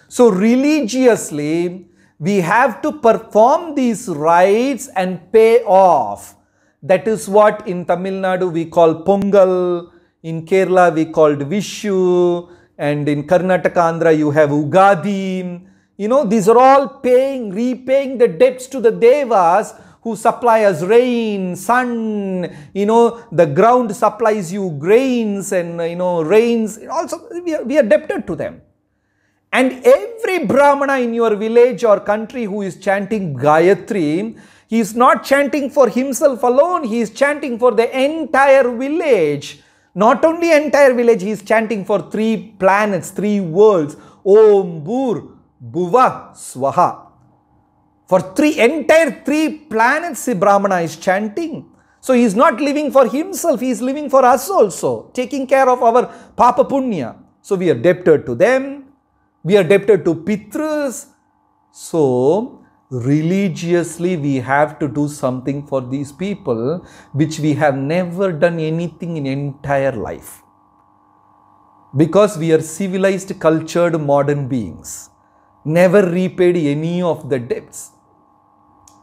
So religiously, we have to perform these rites and pay off. That is what in Tamil Nadu we call Pongal, in Kerala we called Vishu, and in Karnataka, Andhra you have Ugadi. You know, these are all repaying the debts to the devas who supply us rain, sun, you know, the ground supplies you grains and, you know, rains. Also, we are debted to them. And every Brahmana in your village or country who is chanting Gayatri, he is not chanting for himself alone, he is chanting for the entire village. Not only entire village, he is chanting for 3 planets, 3 worlds. Om Bhur Bhuva Swaha. For entire 3 planets, the Brahmana is chanting. So he is not living for himself, he is living for us also, taking care of our Papa Punya. So we are debted to them. We are debted to Pitras. So, religiously we have to do something for these people which we have never done anything in entire life. Because we are civilized, cultured, modern beings. Never repaid any of the debts.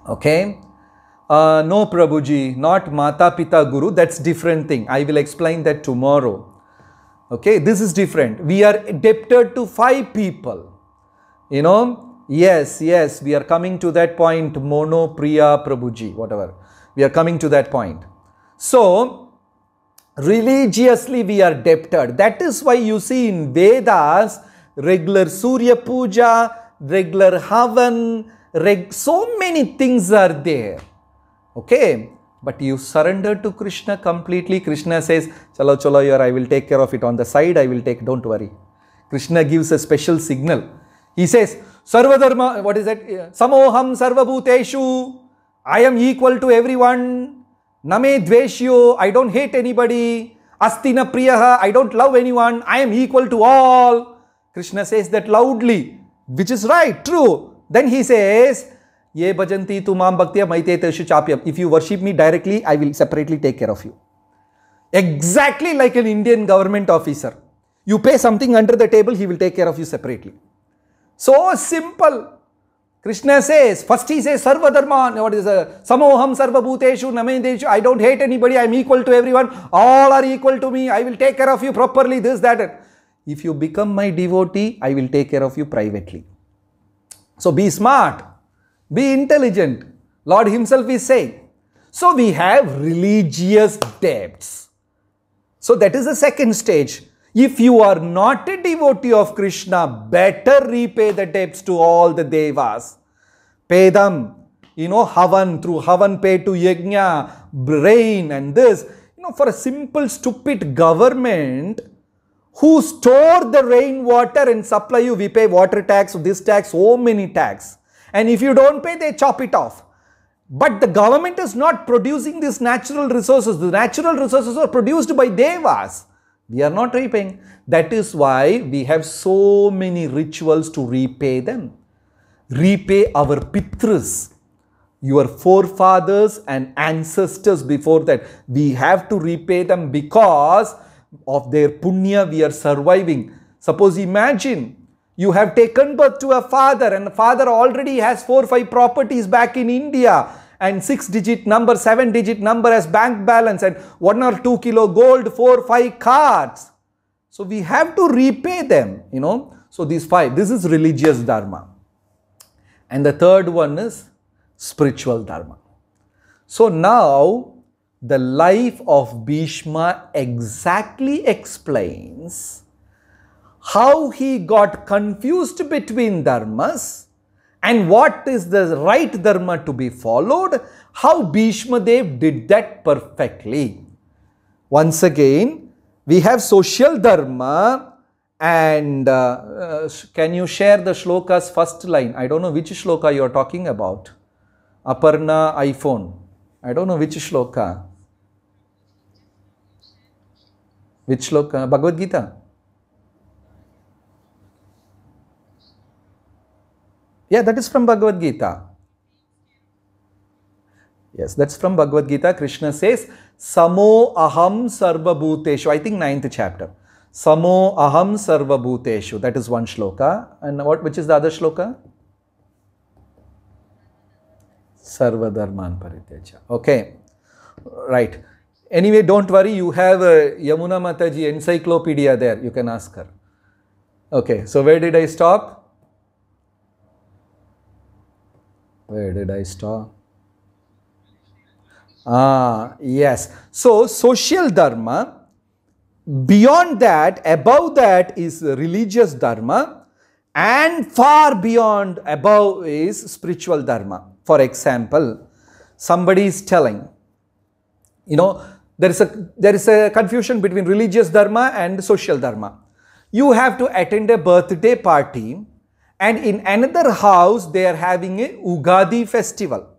Okay? No Prabhuji, not Mata Pita Guru, that's different thing. I will explain that tomorrow. Okay, this is different. We are debted to 5 people. You know, yes, we are coming to that point. Mono, Priya, Prabhuji, whatever. We are coming to that point. So, religiously we are debted. That is why you see in Vedas, regular Surya Puja, regular Havan, so many things are there. Okay. But you surrender to Krishna completely. Krishna says, chalo chalo here, I will take care of it on the side, I will take, don't worry. Krishna gives a special signal. He says, Sarva Dharma, what is that? Samoham Sarva Bhuteshu, I am equal to everyone. Name Dveshyo, I don't hate anybody. Astina Priyaha, I don't love anyone. I am equal to all. Krishna says that loudly, which is right, true. Then he says, Ye bhajanti tu mam bhaktya maite teshu chapyam. If you worship me directly, I will separately take care of you. Exactly like an Indian government officer. You pay something under the table, he will take care of you separately. So simple. Krishna says, first he says, Sarva Dharma, what is Samoham Sarva Bhuteshu Namendeshu. I don't hate anybody, I am equal to everyone. All are equal to me. I will take care of you properly, this, that. If you become my devotee, I will take care of you privately. So be smart. Be intelligent. Lord himself is saying. So we have religious debts. So that is the second stage. If you are not a devotee of Krishna, better repay the debts to all the devas. Pay them. You know, Havan, through Havan pay to Yajna, rain and this. You know, for a simple stupid government who store the rainwater and supply you, we pay water tax, this tax, so many tax. And if you don't pay, they chop it off. But the government is not producing these natural resources. The natural resources are produced by devas. We are not repaying. That is why we have so many rituals to repay them. Repay our pitras, your forefathers and ancestors before that. We have to repay them because of their punya we are surviving. Suppose imagine, you have taken birth to a father and the father already has 4 or 5 properties back in India and 6-digit number, 7-digit number as bank balance and 1 or 2 kilo gold, 4 or 5 cars. So we have to repay them, you know. So these 5, this is religious dharma. And the third one is spiritual dharma. So now the life of Bhishma exactly explains how he got confused between dharmas and what is the right dharma to be followed, how Bhishma Dev did that perfectly. Once again, we have social dharma and can you share the shloka's first line? I don't know which shloka you are talking about. Aparna iPhone. I don't know which shloka. Which shloka? Bhagavad Gita. Yeah, that is from Bhagavad Gita. Yes, that's from Bhagavad Gita. Krishna says, Samo aham sarva bhuteshu. I think 9th chapter. Samo aham sarva bhuteshu. That is one shloka. And which is the other shloka? Sarva dharman parityaja. Okay. Right. Anyway, don't worry. You have Yamuna Mataji encyclopedia there. You can ask her. Okay. So where did I stop? Where did I stop? Yes. So social dharma. Beyond that, above that is religious dharma, and far beyond above is spiritual dharma. For example, somebody is telling, there is a confusion between religious dharma and social dharma. You have to attend a birthday party, and in another house they are having a Ugadi festival.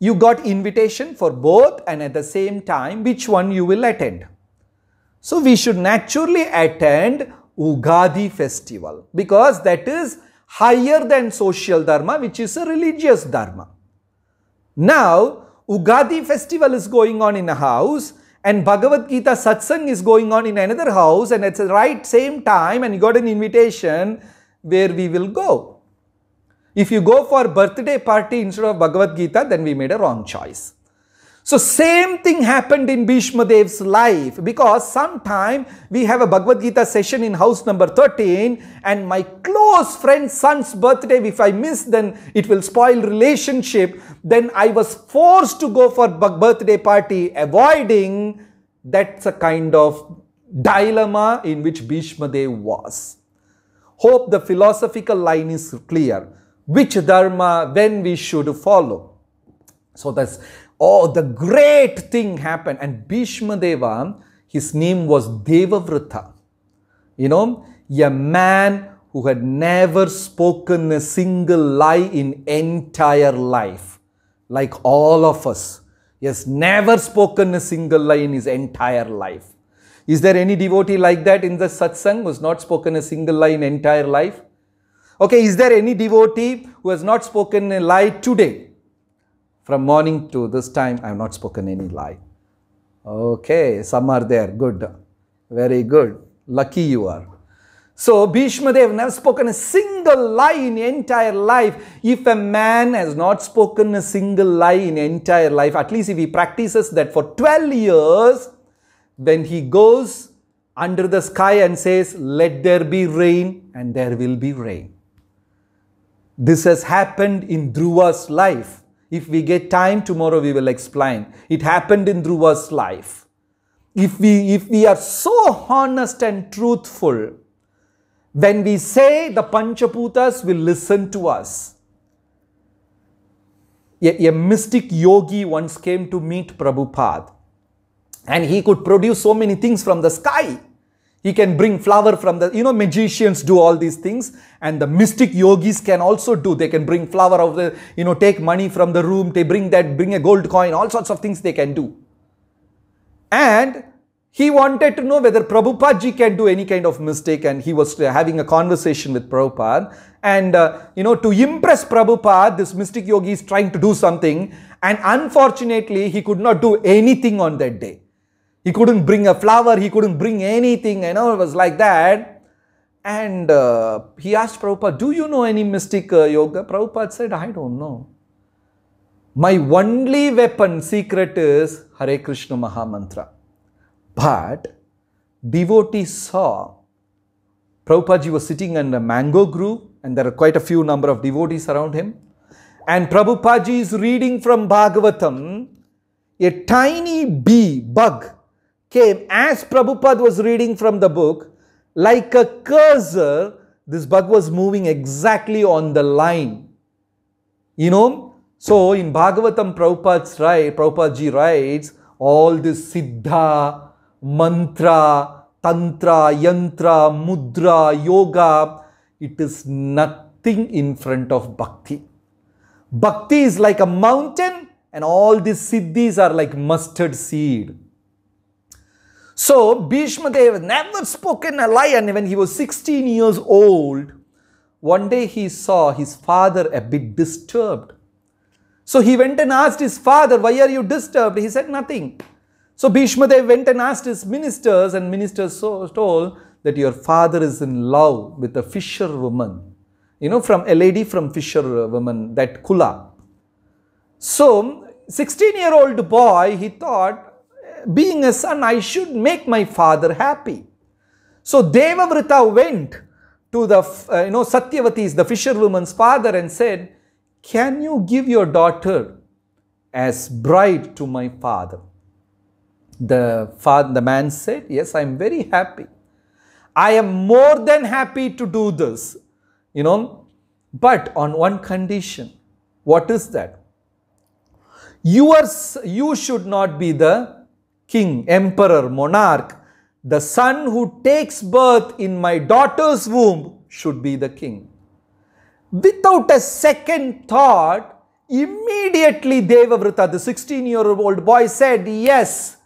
You got invitation for both, and at the same time, which one you will attend? So we should naturally attend Ugadi festival, because that is higher than social dharma, which is a religious dharma. Now, Ugadi festival is going on in a house, and Bhagavad Gita satsang is going on in another house, and at the right same time, and you got an invitation, where we will go. If you go for birthday party instead of Bhagavad Gita, then we made a wrong choice. So same thing happened in Bhishma Dev's life, because sometime we have a Bhagavad Gita session in house number 13, and my close friend's son's birthday, if I miss, then it will spoil relationship. Then I was forced to go for birthday party, avoiding. That's a kind of dilemma in which Bhishma Dev was. Hope the philosophical line is clear. Which dharma, when we should follow. So that's, the great thing happened. And Bhishma Deva, his name was Devavrata. A man who had never spoken a single lie in entire life. Like all of us. He has never spoken a single lie in his entire life. Is there any devotee like that in the satsang who has not spoken a single lie in entire life? Okay, is there any devotee who has not spoken a lie today? From morning to this time, I have not spoken any lie. Okay, some are there. Good. Very good. Lucky you are. So, Bhishma Dev never spoken a single lie in entire life. If a man has not spoken a single lie in entire life, at least if he practices that for 12 years, when he goes under the sky and says, let there be rain, and there will be rain. This has happened in Dhruva's life. If we get time, tomorrow we will explain. It happened in Dhruva's life. If we are so honest and truthful, when we say the Panchaputas will listen to us. A mystic yogi once came to meet Prabhupada, and he could produce so many things from the sky. He can bring flower from the, magicians do all these things, and the mystic yogis can also do. They can bring flower out of the, take money from the room, they bring a gold coin, all sorts of things they can do. And he wanted to know whether Prabhupada ji can do any kind of mistake, and he was having a conversation with Prabhupada. And, to impress Prabhupada, this mystic yogi is trying to do something, and unfortunately, he could not do anything on that day. He couldn't bring a flower, he couldn't bring anything, it was like that. And he asked Prabhupada, do you know any mystic yoga? Prabhupada said, I don't know. My only weapon, secret is Hare Krishna Mahamantra. But devotees saw Prabhupada ji was sitting in a mango grove, and there are quite a few number of devotees around him. And Prabhupada ji is reading from Bhagavatam. A tiny bug came as Prabhupada was reading from the book. Like a cursor, this bug was moving exactly on the line. So in Bhagavatam, Prabhupada ji writes, all this siddha, mantra, tantra, yantra, mudra, yoga, it is nothing in front of bhakti. Bhakti is like a mountain, and all these siddhis are like mustard seed. So, Bhishma Dev never spoken a lie, and when he was 16 years old, one day he saw his father a bit disturbed. So, he went and asked his father, why are you disturbed? He said nothing. So, Bhishma Dev went and asked his ministers, and ministers told that your father is in love with a fisherwoman. You know, from a lady from fisherwoman, that Kula. So, 16-year-old boy, he thought, being a son, I should make my father happy. So, Devavrita went to the, Satyavati, the fisherwoman's father, and said, can you give your daughter as bride to my father? The man said, yes, I am very happy. I am more than happy to do this, but on one condition. What is that? You should not be the king, emperor, monarch. The son who takes birth in my daughter's womb should be the king. Without a second thought, immediately Devavrita, the 16-year-old boy, said, yes,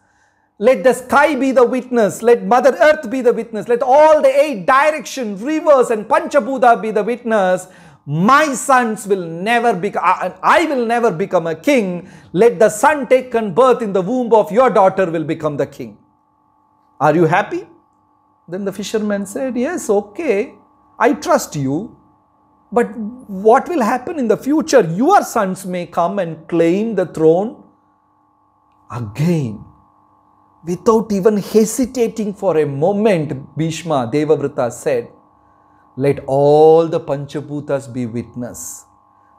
let the sky be the witness, let Mother Earth be the witness, let all the 8 directions, rivers and Panchabhuta be the witness. My sons will never become, I will never become a king. Let the son taken birth in the womb of your daughter will become the king. Are you happy? Then the fisherman said, yes, okay, I trust you. But what will happen in the future? Your sons may come and claim the throne again. Without even hesitating for a moment, Bhishma, Devavrita said, let all the Panchabhutas be witness.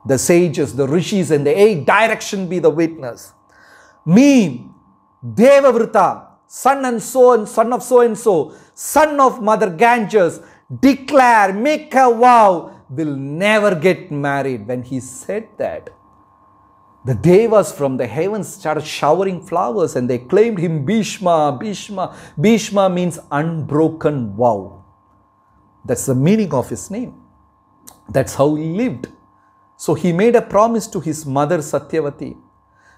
The sages, the rishis and the 8 directions be the witness. Me, Devavrita, son of so-and-so, son of Mother Ganges, declare, make a vow, will never get married. When he said that, the devas from the heavens started showering flowers and they claimed him Bhishma, Bhishma. Bhishma means unbroken vow. That's the meaning of his name. That's how he lived. So he made a promise to his mother Satyavati.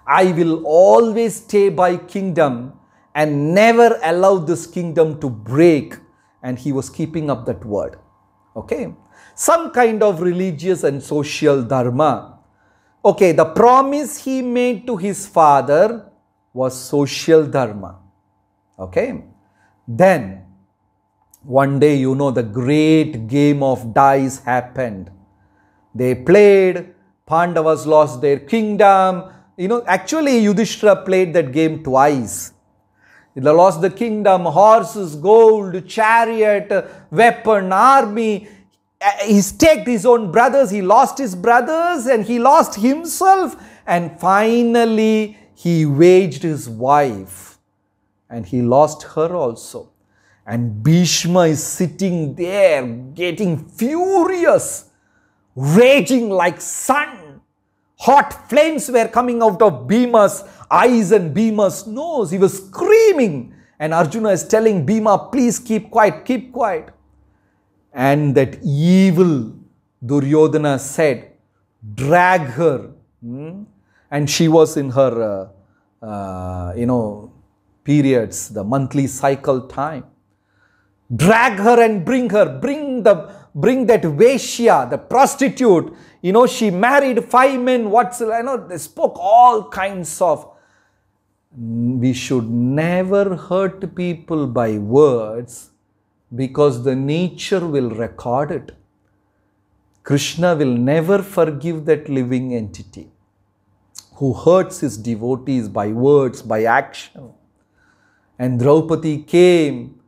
I will always stay by kingdom and never allow this kingdom to break. And he was keeping up that word. Okay. Some kind of religious and social dharma. Okay, the promise he made to his father was social dharma. Okay. Then, one day, the great game of dice happened. They played, Pandavas lost their kingdom. Actually Yudhishthira played that game twice. They lost the kingdom, horses, gold, chariot, weapon, army. He staked his own brothers, he lost his brothers and he lost himself. And finally, he waged his wife and he lost her also. And Bhishma is sitting there getting furious, raging like sun. Hot flames were coming out of Bhima's eyes and Bhima's nose. He was screaming. And Arjuna is telling Bhima, please keep quiet, keep quiet. And that evil Duryodhana said, drag her. And she was in her, periods, the monthly cycle time. Drag her and bring her, bring that Vaishya, the prostitute. She married 5 men, they spoke all kinds of. We should never hurt people by words, because the nature will record it. Krishna will never forgive that living entity who hurts his devotees by words, by action. And Draupadi came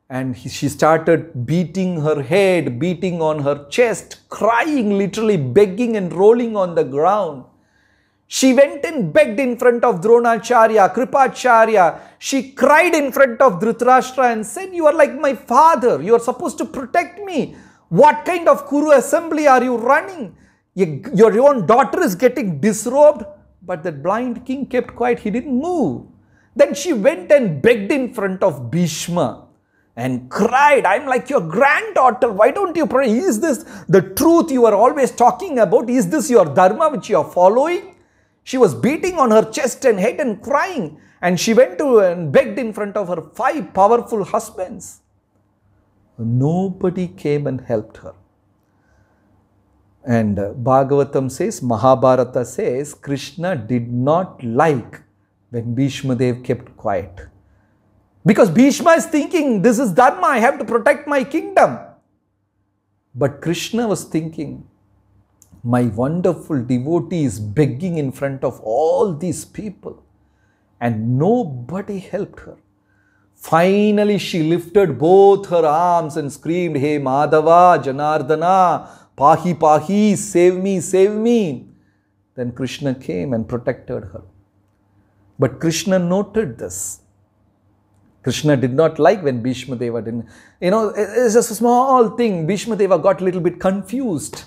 and she started beating her head, beating on her chest, crying, literally begging and rolling on the ground. She went and begged in front of Dronacharya, Kripacharya. She cried in front of Dhritarashtra and said, you are like my father. You are supposed to protect me. What kind of Kuru assembly are you running? Your own daughter is getting disrobed. But that blind king kept quiet. He didn't move. Then she went and begged in front of Bhishma and cried, I'm like your granddaughter. Why don't you pray? Is this the truth you are always talking about? Is this your dharma which you are following? She was beating on her chest and head and crying. And she went to and begged in front of her 5 powerful husbands. Nobody came and helped her. And Bhagavatam says, Mahabharata says, Krishna did not like when Bhishma Dev kept quiet. Because Bhishma is thinking, this is Dharma, I have to protect my kingdom. But Krishna was thinking, my wonderful devotee is begging in front of all these people and nobody helped her. Finally, she lifted both her arms and screamed, Hey Madhava, Janardana, Pahi Pahi, save me, save me. Then Krishna came and protected her. But Krishna noted this. Krishna did not like when Bhishma Deva didn't. It's just a small thing. Bhishma Deva got a little bit confused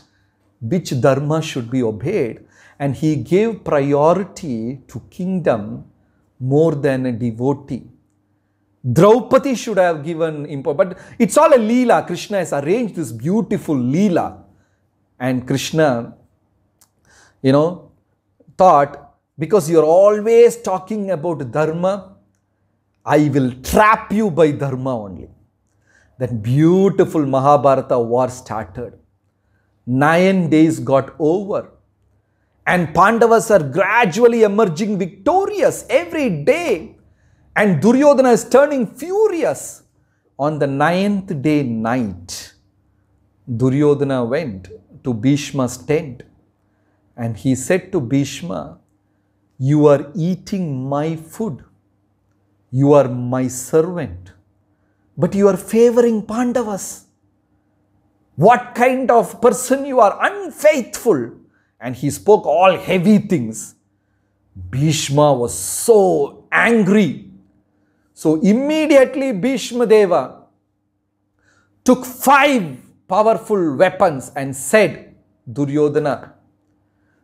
which dharma should be obeyed. And he gave priority to kingdom more than a devotee. Draupadi should have given importance. But it's all a leela. Krishna has arranged this beautiful leela. And Krishna, thought, because you're always talking about dharma, I will trap you by dharma only. That beautiful Mahabharata war started. 9 days got over. And Pandavas are gradually emerging victorious every day. And Duryodhana is turning furious. On the 9th day night, Duryodhana went to Bhishma's tent. And he said to Bhishma, you are eating my food. You are my servant. But you are favoring Pandavas. What kind of person you are, unfaithful. And he spoke all heavy things. Bhishma was so angry. So immediately Bhishma Deva took 5 powerful weapons and said, Duryodhana,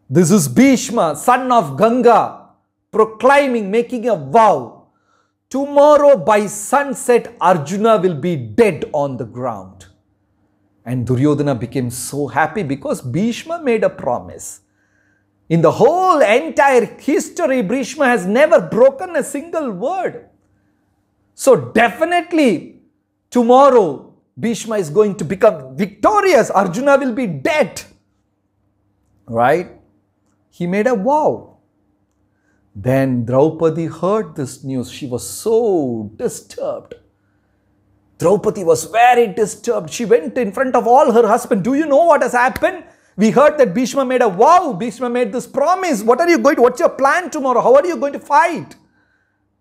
this is Bhishma, son of Ganga, proclaiming, making a vow. Tomorrow by sunset, Arjuna will be dead on the ground. And Duryodhana became so happy because Bhishma made a promise. In the whole entire history, Bhishma has never broken a single word. So definitely tomorrow, Bhishma is going to become victorious. Arjuna will be dead. Right? He made a vow. Then Draupadi heard this news. She was so disturbed. Draupadi was very disturbed. She went in front of all her husband. Do you know what has happened? We heard that Bhishma made a vow. Bhishma made this promise. What's your plan tomorrow? How are you going to fight?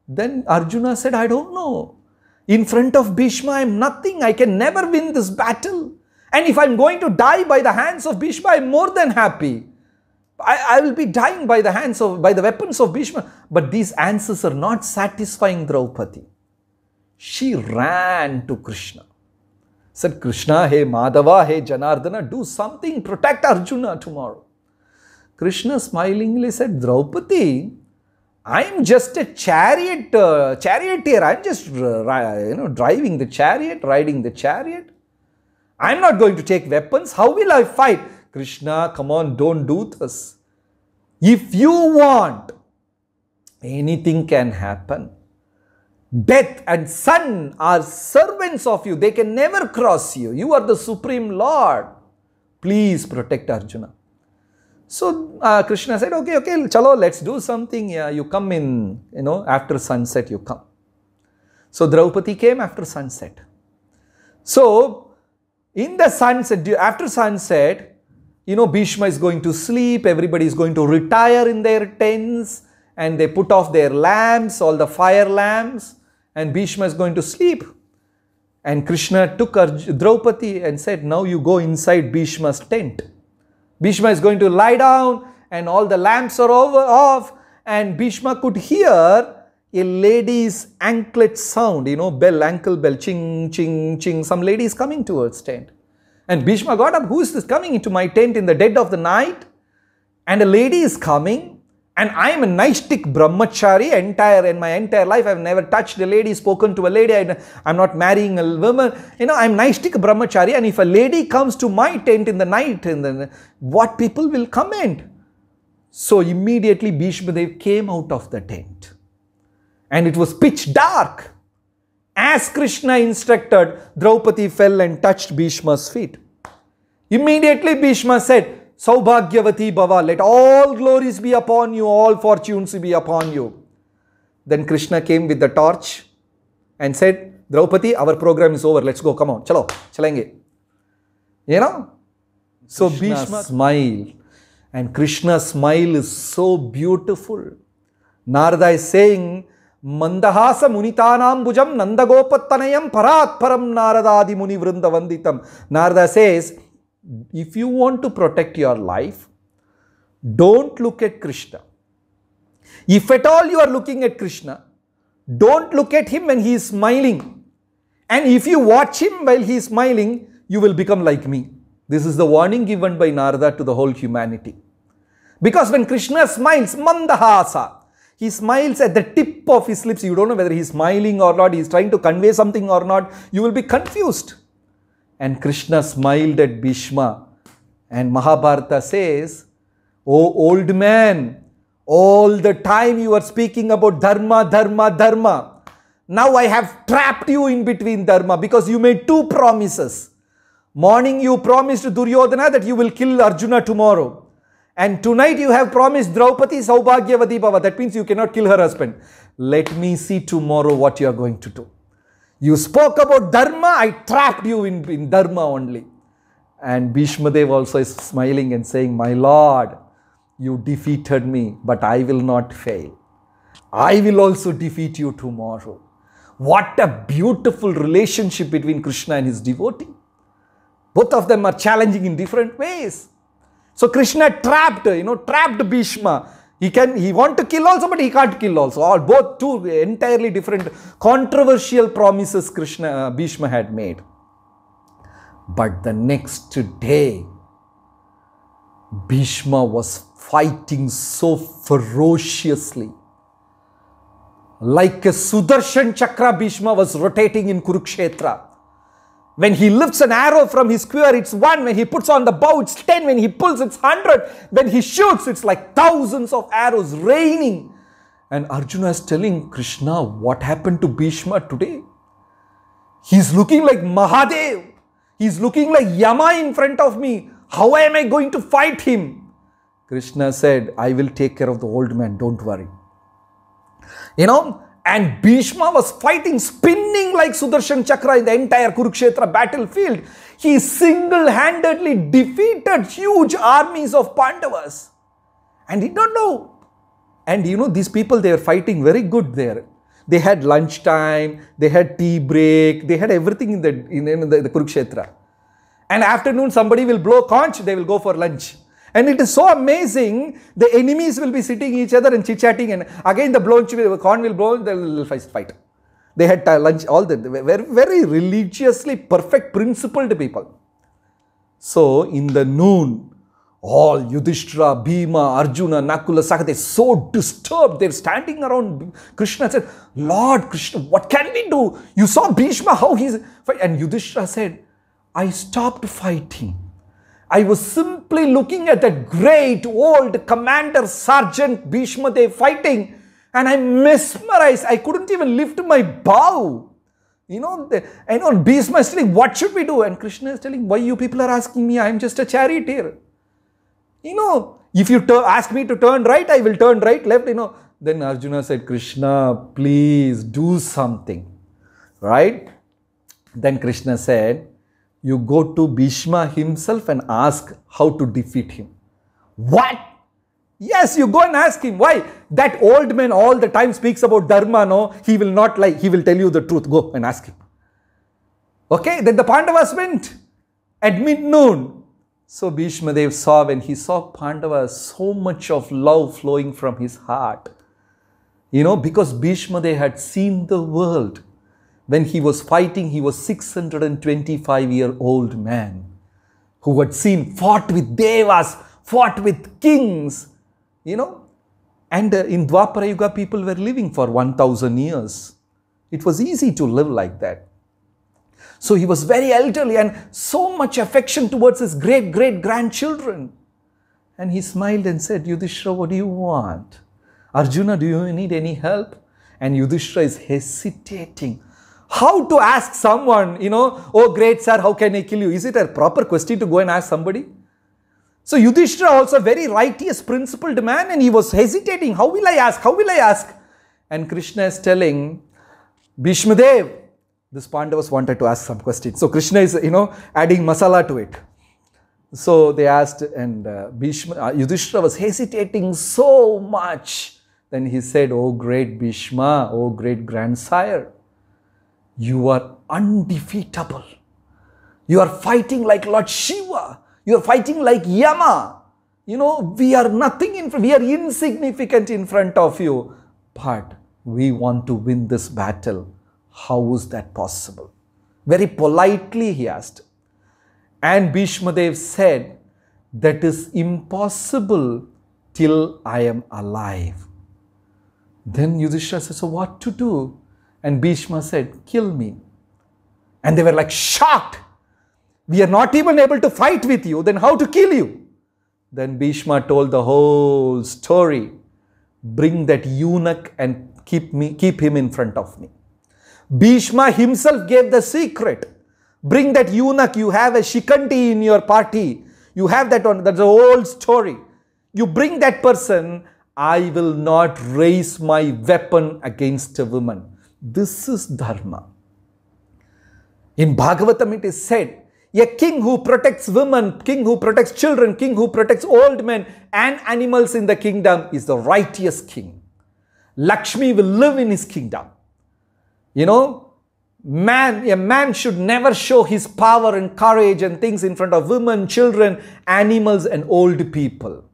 Then Arjuna said, I don't know. In front of Bhishma, I am nothing. I can never win this battle. And if I am going to die by the hands of Bhishma, I am more than happy. I will be dying by the weapons of Bhishma. But these answers are not satisfying Draupadi. She ran to Krishna. Said, Krishna, hey Madhava, hey Janardana, do something, protect Arjuna tomorrow. Krishna smilingly said, Draupadi, I am just a charioteer. I am just driving the chariot, riding the chariot. I am not going to take weapons. How will I fight? Krishna, come on, don't do this. If you want, anything can happen. Death and sun are servants of you. They can never cross you. You are the Supreme Lord. Please protect Arjuna. So Krishna said, okay, chalo, let's do something. Yeah, you come in, after sunset you come. So Draupadi came after sunset. So in the sunset, after sunset, Bhishma is going to sleep. Everybody is going to retire in their tents. And they put off their lamps, all the fire lamps. And Bhishma is going to sleep. And Krishna took Draupadi and said, now you go inside Bhishma's tent. Bhishma is going to lie down and all the lamps are off. And Bhishma could hear a lady's anklet sound, bell, ankle bell, ching, ching, ching. Some lady is coming towards tent. And Bhishma got up, who is this coming into my tent in the dead of the night? And a lady is coming. And I am a Naishtik brahmachari. In my entire life, I have never touched a lady, spoken to a lady. I am not marrying a woman. I am Naishtik brahmachari. And if a lady comes to my tent in the night, what people will comment? So immediately Bhishma Dev came out of the tent. And it was pitch dark. As Krishna instructed, Draupadi fell and touched Bhishma's feet. Immediately Bhishma said, Saubhagyavati Bhava, let all glories be upon you, all fortunes be upon you. Then Krishna came with the torch and said, Draupadi, our program is over. Let's go. Come on. Chalo. Chalenge. You know? So Bhishma smiled. And Krishna's smile is so beautiful. Narada is saying, Mandahasa munitanam bhujam nandagopattanayam paratparam naradadi muni vrindavanditam. Narada says, if you want to protect your life, don't look at Krishna. If at all you are looking at Krishna, don't look at him when he is smiling. And if you watch him while he is smiling, you will become like me. This is the warning given by Narada to the whole humanity. Because when Krishna smiles, mandahasa, he smiles at the tip of his lips. You don't know whether he is smiling or not. He is trying to convey something or not. You will be confused. And Krishna smiled at Bhishma. And Mahabharata says, "Oh old man, all the time you are speaking about dharma, dharma, dharma. Now I have trapped you in between dharma because you made two promises. Morning you promised Duryodhana that you will kill Arjuna tomorrow. And tonight you have promised Draupadi Saubhagyavati Bhava. That means you cannot kill her husband. Let me see tomorrow what you are going to do. You spoke about dharma, I trapped you in dharma only." And Bhishma Dev also is smiling and saying, "My Lord, you defeated me, but I will not fail. I will also defeat you tomorrow." What a beautiful relationship between Krishna and his devotee. Both of them are challenging in different ways. So Krishna trapped Bhishma. He want to kill also, but he can't kill also. Both two entirely different controversial promises Bhishma had made. But the next day, Bhishma was fighting so ferociously. Like a Sudarshan Chakra, Bhishma was rotating in Kurukshetra. When he lifts an arrow from his quiver, it's 1. When he puts on the bow, it's 10. When he pulls, it's 100. When he shoots, it's like thousands of arrows raining. And Arjuna is telling Krishna, what happened to Bhishma today? He's looking like Mahadev. He's looking like Yama in front of me. How am I going to fight him? Krishna said, I will take care of the old man. Don't worry. And Bhishma was fighting, spinning like Sudarshan Chakra in the entire Kurukshetra battlefield. He single-handedly defeated huge armies of Pandavas. And he don't know. And these people, they were fighting very good there. They had lunchtime, they had tea break, they had everything in the Kurukshetra. And afternoon, somebody will blow conch, they will go for lunch. And it is so amazing, the enemies will be sitting each other and chit-chatting, and again the corn will blow, they will fight. They had lunch, all that, very, very religiously perfect, principled people. So in the noon, all Yudhishthira, Bhima, Arjuna, Nakula, Sakha, they're so disturbed, they're standing around Krishna and said, Lord Krishna, what can we do? You saw Bhishma, how he's fighting. And Yudhishthira said, I stopped fighting. I was simply looking at that great old commander sergeant Bhishma Dev fighting, and I'm mesmerized. I couldn't even lift my bow. Bhishma is telling, what should we do? And Krishna is telling, why you people are asking me? I'm just a charioteer. If you ask me to turn right, I will turn right, left, Then Arjuna said, Krishna, please do something. Right? Then Krishna said, you go to Bhishma himself and ask how to defeat him. What? Yes, you go and ask him. Why? That old man all the time speaks about dharma, no? He will not lie. He will tell you the truth. Go and ask him. Okay, then the Pandavas went at mid-noon. So Bhishma Dev saw, when he saw Pandavas, so much of love flowing from his heart. Because Bhishma Dev had seen the world. When he was fighting, he was 625-year-old man who had fought with devas, fought with kings, And in Dwapara Yuga, people were living for 1,000 years. It was easy to live like that. So he was very elderly and so much affection towards his great-great-grandchildren. And he smiled and said, Yudhishthira, what do you want? Arjuna, do you need any help? And Yudhishthira is hesitating. How to ask someone, oh great sir, how can I kill you? Is it a proper question to go and ask somebody? So Yudhishthira also a very righteous, principled man, and he was hesitating. How will I ask? How will I ask? And Krishna is telling, Bhishma Dev, this Pandavas wanted to ask some questions. So Krishna is, adding masala to it. So they asked, and Yudhishthira was hesitating so much. Then he said, "Oh great Bhishma, oh great grandsire, you are undefeatable. You are fighting like Lord Shiva. You are fighting like Yama. We are nothing, we are insignificant in front of you. But we want to win this battle. How is that possible?" Very politely he asked. And Bhishma Dev said, "That is impossible till I am alive." Then Yudhishthira said, "So what to do?" And Bhishma said, "Kill me." And they were like shocked. "We are not even able to fight with you, then how to kill you?" Then Bhishma told the whole story. "Bring that eunuch and keep him in front of me." Bhishma himself gave the secret. "Bring that eunuch. You have a Shikanti in your party. You have that one. That's the whole story. You bring that person. I will not raise my weapon against a woman." This is dharma. In Bhagavatam it is said, a king who protects women, king who protects children, king who protects old men and animals in the kingdom is the righteous king. Lakshmi will live in his kingdom. A man should never show his power and courage and things in front of women, children, animals and old people.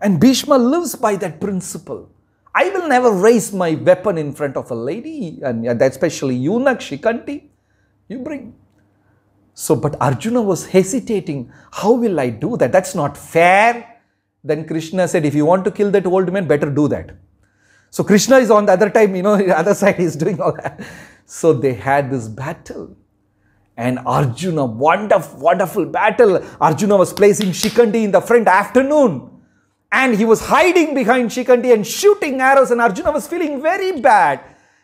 And Bhishma lives by that principle. I will never raise my weapon in front of a lady, and especially eunuch, Shikanti. You bring. So, but Arjuna was hesitating. How will I do that? That's not fair. Then Krishna said, "If you want to kill that old man, better do that." So Krishna is on the other time, the other side he is doing all that. So they had this battle. And Arjuna, wonderful battle. Arjuna was placing Shikanti in the front afternoon. And he was hiding behind Shikanti and shooting arrows. And Arjuna was feeling very bad.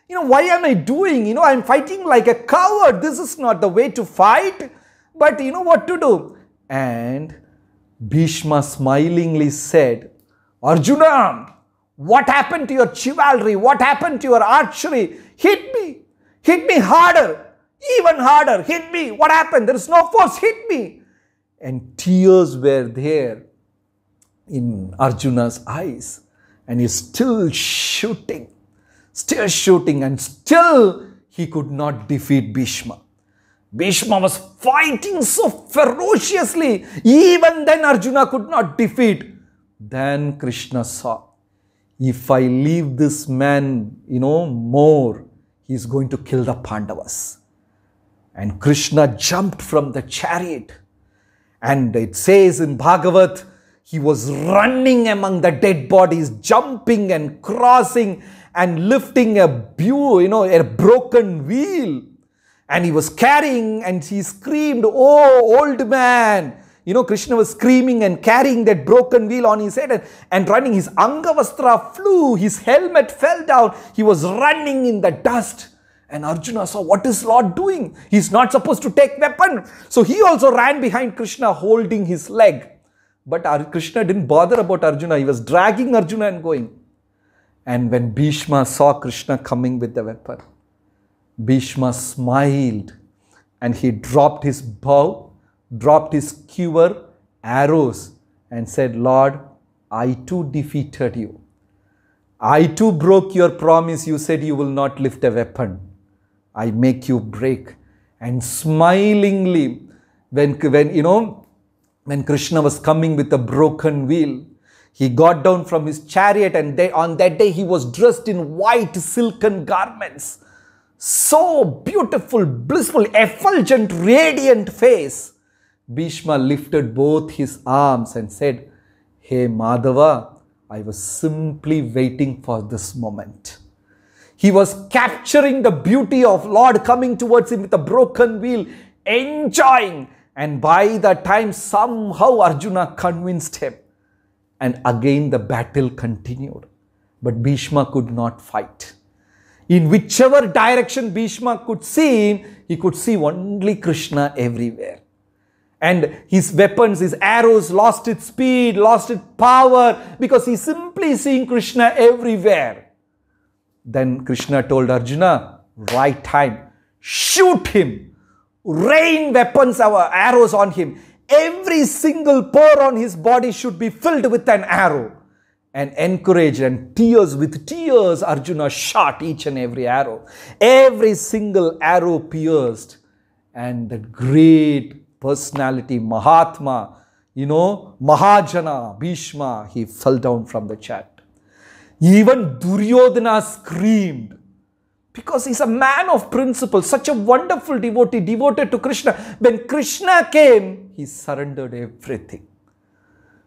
Why am I doing? I'm fighting like a coward. This is not the way to fight. But what to do? And Bhishma smilingly said, "Arjuna, what happened to your chivalry? What happened to your archery? Hit me. Hit me harder. Even harder. Hit me. What happened? There is no force. Hit me." And tears were there in Arjuna's eyes. And he's still shooting. And still he could not defeat Bhishma. Bhishma was fighting so ferociously. Even then Arjuna could not defeat. Then Krishna saw, if I leave this man, more, he's going to kill the Pandavas. And Krishna jumped from the chariot. And it says in Bhagavat, he was running among the dead bodies, jumping and crossing and lifting a broken wheel. And he was carrying, and he screamed, "Oh, old man." Krishna was screaming and carrying that broken wheel on his head and running. His Angavastra flew, his helmet fell down. He was running in the dust. And Arjuna saw, what is Lord doing? He's not supposed to take weapon. So he also ran behind Krishna holding his leg. But Krishna didn't bother about Arjuna. He was dragging Arjuna and going. And when Bhishma saw Krishna coming with the weapon, Bhishma smiled and he dropped his bow, dropped his quiver, arrows and said, "Lord, I too defeated you. I too broke your promise. You said you will not lift a weapon. I make you break." And smilingly, when Krishna was coming with a broken wheel, he got down from his chariot, and on that day he was dressed in white silken garments. So beautiful, blissful, effulgent, radiant face. Bhishma lifted both his arms and said, "Hey Madhava, I was simply waiting for this moment." He was capturing the beauty of Lord coming towards him with a broken wheel, enjoying. And by the time somehow Arjuna convinced him. And again the battle continued. But Bhishma could not fight. In whichever direction Bhishma could see him, he could see only Krishna everywhere. And his weapons, his arrows lost its speed, lost its power, because he's simply seeing Krishna everywhere. Then Krishna told Arjuna, right time, shoot him, rain weapons, our arrows on him. Every single pore on his body should be filled with an arrow. And encouraged and with tears, Arjuna shot each and every arrow. Every single arrow pierced. And that great personality, Mahatma, Mahajana, Bhishma, he fell down from the chariot. Even Duryodhana screamed. Because he's a man of principle, such a wonderful devotee, devoted to Krishna. When Krishna came, he surrendered everything.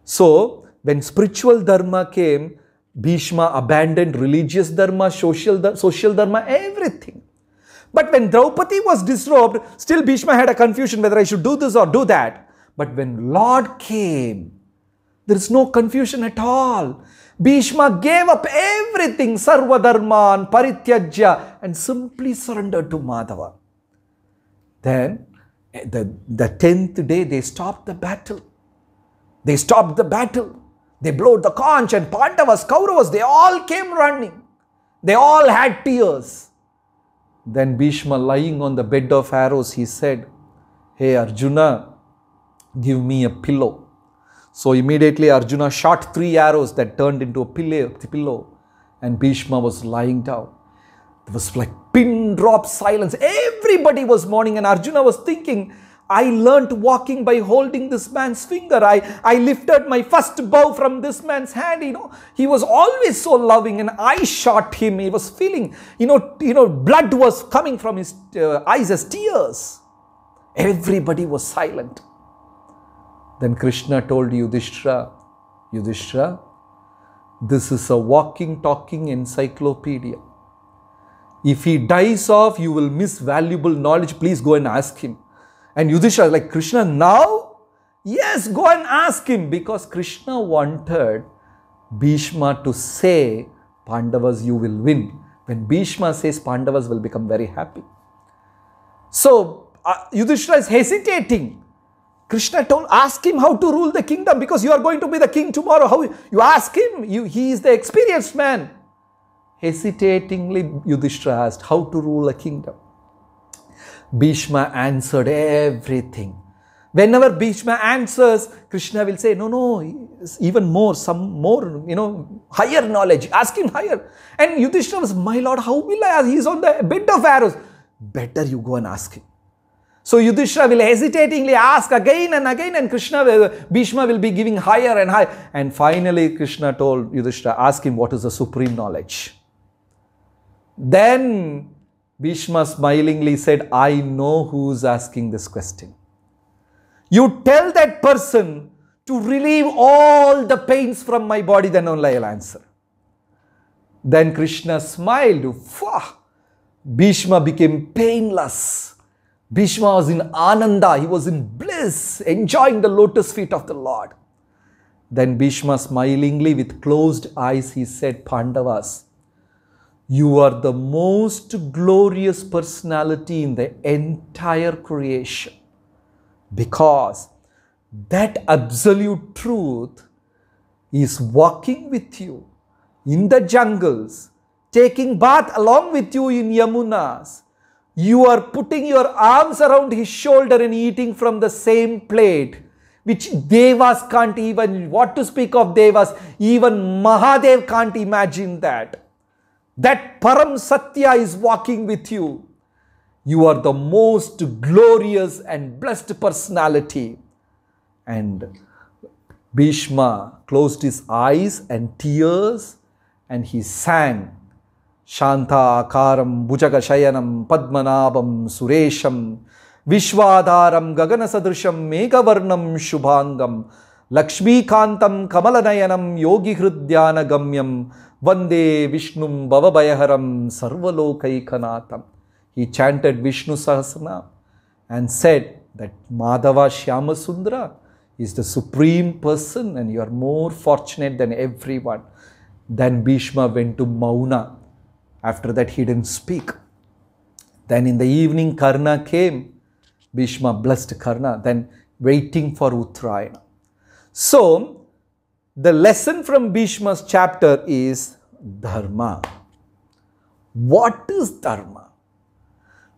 So, when spiritual dharma came, Bhishma abandoned religious dharma, social dharma, everything. But when Draupadi was disrobed, still Bhishma had a confusion whether I should do this or do that. But when Lord came, there is no confusion at all. Bhishma gave up everything, sarva dharman, parityajya, and simply surrendered to Madhava. Then, the 10th day, they stopped the battle. They stopped the battle. They blowed the conch, and Pandavas, Kauravas, they all came running. They all had tears. Then Bhishma, lying on the bed of arrows, he said, "Hey Arjuna, give me a pillow." So immediately Arjuna shot 3 arrows that turned into a pillow, and Bhishma was lying down. It was like pin drop silence. Everybody was mourning, and Arjuna was thinking, I learnt walking by holding this man's finger. I lifted my first bow from this man's hand. He was always so loving, and I shot him. He was feeling, blood was coming from his eyes as tears. Everybody was silent. Then Krishna told Yudhishthira, this is a walking, talking encyclopedia. If he dies off, you will miss valuable knowledge. Please go and ask him. And Yudhishthira is like, Krishna, now? Yes, go and ask him. Because Krishna wanted Bhishma to say, Pandavas, you will win. When Bhishma says, Pandavas will become very happy. So, Yudhishthira is hesitating. Krishna told, ask him how to rule the kingdom, because you are going to be the king tomorrow. How you ask him? He is the experienced man. Hesitatingly, Yudhishthira asked, how to rule a kingdom? Bhishma answered everything. Whenever Bhishma answers, Krishna will say, no, even more, some more, higher knowledge. Ask him higher. And Yudhishthira was, my lord, how will I ask? He is on the bed of arrows. Better you go and ask him. So Yudhishthira will hesitatingly ask again and again, and Bhishma will be giving higher and higher. And finally, Krishna told Yudhishthira, ask him what is the supreme knowledge. Then Bhishma smilingly said, I know who is asking this question. You tell that person to relieve all the pains from my body, then only I'll answer. Then Krishna smiled. Bhishma became painless. Bhishma was in Ananda. He was in bliss, enjoying the lotus feet of the Lord. Then Bhishma smilingly with closed eyes, he said, Pandavas, you are the most glorious personality in the entire creation, because that absolute truth is walking with you in the jungles, taking bath along with you in Yamunas. You are putting your arms around his shoulder and eating from the same plate, which Devas can't even, what to speak of Devas, even Mahadev can't imagine that. That Param Satya is walking with you. You are the most glorious and blessed personality. And Bhishma closed his eyes and tears, and he sang, Shanta Akaram Bhujaga Shayanam Padmanabam Suresham Vishwadaram Gagana Sadrisham Megavarnam Shubhangam Lakshmi Kantam Kamalanayanam Yogi Hridyana Gamyam Vande Vishnum Bhavabayaharam Sarvalokaikanatam. He chanted Vishnu Sahasranam and said that Madhava Shyama Sundara is the supreme person, and you are more fortunate than everyone. Then Bhishma went to Mauna. After that, he didn't speak. Then in the evening, Karna came. Bhishma blessed Karna, then waiting for Uttarayana. So, the lesson from Bhishma's chapter is Dharma. What is Dharma?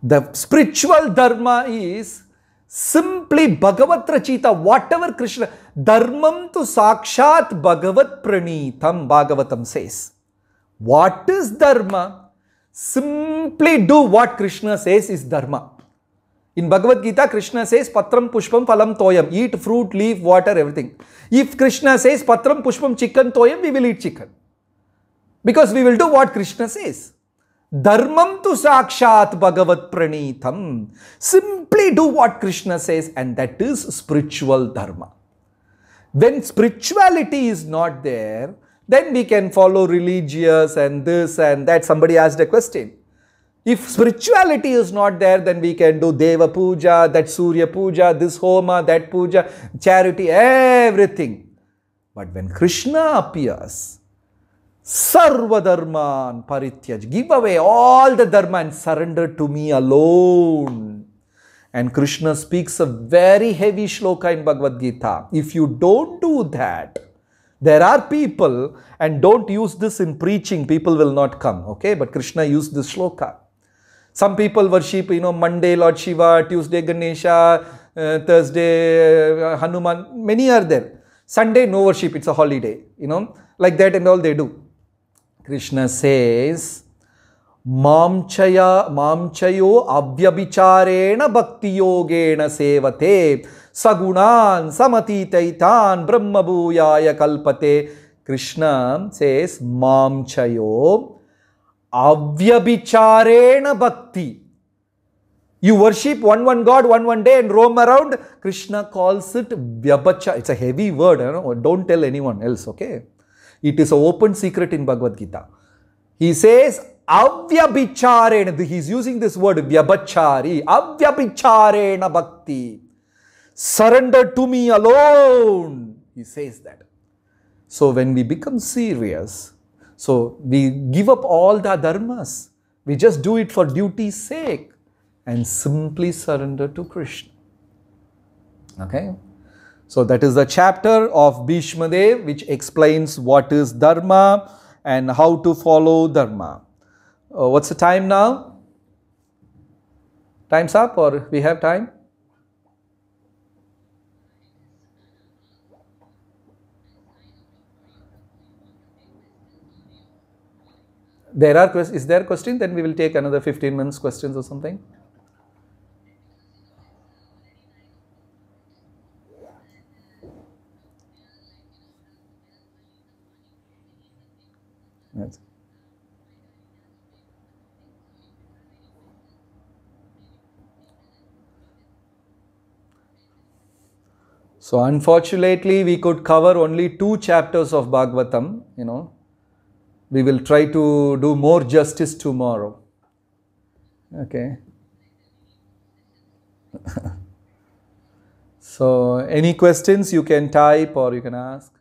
The spiritual dharma is simply Bhagavat Rachita, whatever Krishna, Dharmam tu Sakshat Bhagavat Pranitam, Bhagavatam says. What is dharma? Simply do what Krishna says is dharma. In Bhagavad Gita, Krishna says, Patram Pushpam Phalam Toyam, eat fruit, leaf, water, everything. If Krishna says, Patram Pushpam Chicken Toyam, we will eat chicken. Because we will do what Krishna says. Dharmam tu sakshat bhagavat pranitam. Simply do what Krishna says, and that is spiritual dharma. When spirituality is not there, then we can follow religious and this and that. Somebody asked a question. If spirituality is not there, then we can do Deva Puja, that Surya Puja, this Homa, that Puja, charity, everything. But when Krishna appears, Sarva Dharman Parityaj, give away all the dharma and surrender to me alone. And Krishna speaks a very heavy shloka in Bhagavad Gita. If you don't do that, there are people, and don't use this in preaching, people will not come, okay? But Krishna used this shloka. Some people worship, Monday Lord Shiva, Tuesday Ganesha, Thursday Hanuman, many are there. Sunday no worship, it's a holiday, like that and all they do. Krishna says, Mamchayo avyabhicharena bhakti yogena sevate sagunan samatitaitan brahma bhuyaya kalpate. Krishna says, Mamchayo avyabhicharena bhakti. You worship one God, one day and roam around. Krishna calls it vyabhacha. It's a heavy word. Don't tell anyone else, okay? It is an open secret in Bhagavad Gita. He says, avyabhicharena. He is using this word, vyabhachari. Avyabhicharena bhakti. Surrender to me alone. He says that. So when we become serious, so we give up all the dharmas. We just do it for duty's sake and simply surrender to Krishna. Okay? So that is the chapter of Bhishma Dev, which explains what is dharma and how to follow dharma. What's the time now? Time's up, or we have time? Is there a question? Then we will take another 15 minutes questions or something. Yes. So unfortunately, we could cover only 2 chapters of Bhagavatam, We will try to do more justice tomorrow. Okay. So any questions you can type or you can ask.